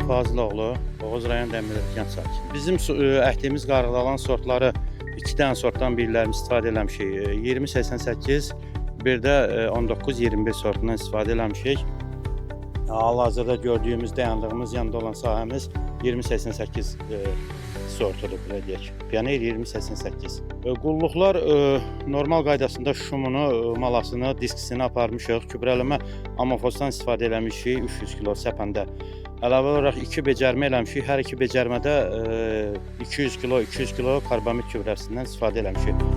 Fazlıoğlu, Oğuz rayon Dəmirli kənd sakini. Bizim əkdiyimiz qarğıdalan sortları 2 dənə sortdan birilərini istifadə eləmişik. 2088, bir də 19-21 sortundan istifadə eləmişik. Hal-hazırda gördüyümüz, dayandığımız yanında olan sahəmiz 2088 sortudur, belə deyək. Pioner 2088. Qulluqlar normal qaydasında şumunu, malasını, diskisini aparmışıq. Gübrələmə amofosdan istifadə eləmişik 300 kilo səpəndə. Əlavə olaraq 2 becərmə eləmişik. Hər iki becərmədə 200 kilo karbamid gübrəsindən istifadə eləmişik.